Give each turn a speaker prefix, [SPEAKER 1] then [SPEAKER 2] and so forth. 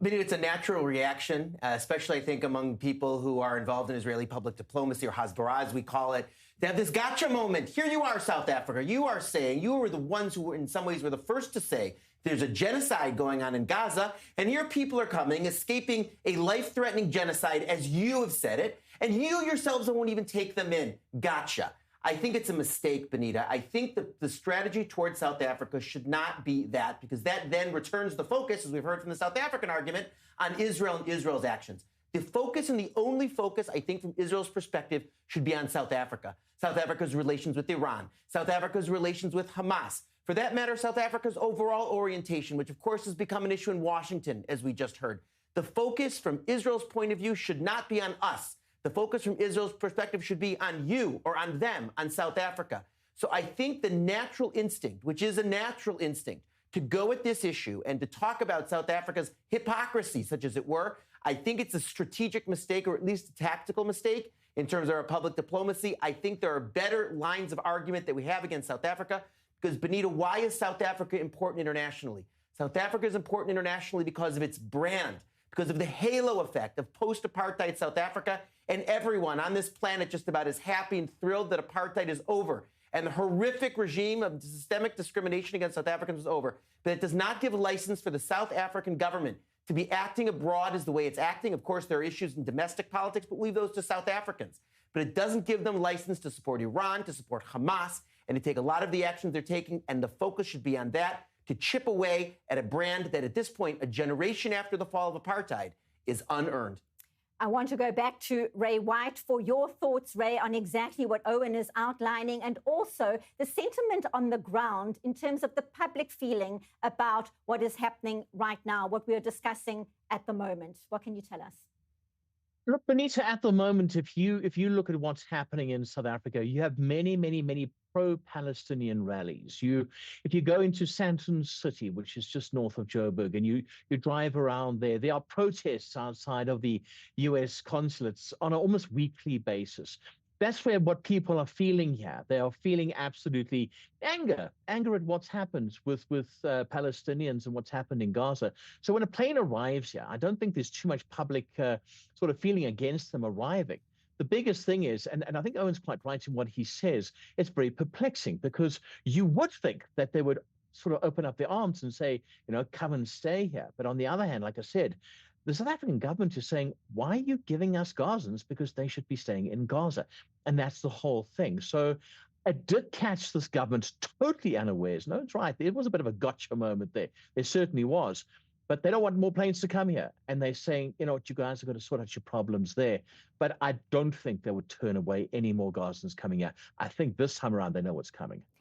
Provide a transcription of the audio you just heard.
[SPEAKER 1] But it's a natural reaction, especially, I think, among people who are involved in Israeli public diplomacy, or hasbara, as we call it, to have this gotcha moment. Here you are, South Africa. You are saying, you were the ones who, in some ways, were the first to say there's a genocide going on in Gaza. And here people are coming, escaping a life-threatening genocide, as you have said it. And you yourselves won't even take them in. Gotcha. I think it's a mistake, Benita. I think that the strategy towards South Africa should not be that, because that then returns the focus, as we've heard from the South African argument, on Israel and Israel's actions. The focus, and the only focus, I think, from Israel's perspective, should be on South Africa. South Africa's relations with Iran, South Africa's relations with Hamas. For that matter, South Africa's overall orientation, which, of course, has become an issue in Washington, as we just heard. The focus from Israel's point of view should not be on us. The focus from Israel's perspective should be on you, or on them, on South Africa. So I think the natural instinct, which is a natural instinct, to go at this issue and to talk about South Africa's hypocrisy, such as it were, I think it's a strategic mistake, or at least a tactical mistake in terms of our public diplomacy. I think there are better lines of argument that we have against South Africa, because, Benita, why is South Africa important internationally? South Africa is important internationally because of its brand, because of the halo effect of post-apartheid South Africa. And everyone on this planet just about is happy and thrilled that apartheid is over and the horrific regime of systemic discrimination against South Africans is over. But it does not give license for the South African government to be acting abroad as the way it's acting. Of course, there are issues in domestic politics, but leave those to South Africans. But it doesn't give them license to support Iran, to support Hamas, and to take a lot of the actions they're taking. And the focus should be on that, to chip away at a brand that at this point, a generation after the fall of apartheid, is unearned.
[SPEAKER 2] I want to go back to Ray White for your thoughts, Ray, on exactly what Owen is outlining, and also the sentiment on the ground in terms of the public feeling about what is happening right now, what we are discussing at the moment. What can you tell us?
[SPEAKER 3] Look, Benita, at the moment, if you look at what's happening in South Africa, you have many pro-Palestinian rallies. If you go into Sandton City, which is just north of Joburg, and you drive around there are protests outside of the U.S. consulates on an almost weekly basis. That's where what people are feeling here. They are feeling absolutely anger at what's happened with Palestinians and what's happened in Gaza. So when a plane arrives here, I don't think there's too much public sort of feeling against them arriving. The biggest thing is, and I think Owen's quite right in what he says, it's very perplexing, because you would think that they would sort of open up their arms and say, come and stay here. But on the other hand, like I said, the South African government is saying, why are you giving us Gazans? Because they should be staying in Gaza. And that's the whole thing. So I did catch this government totally unawares. No, it's right. There was a bit of a gotcha moment there. There certainly was. But they don't want more planes to come here. And they're saying, you guys have got to sort out your problems there. But I don't think they would turn away any more Gazans coming here. I think this time around, they know what's coming.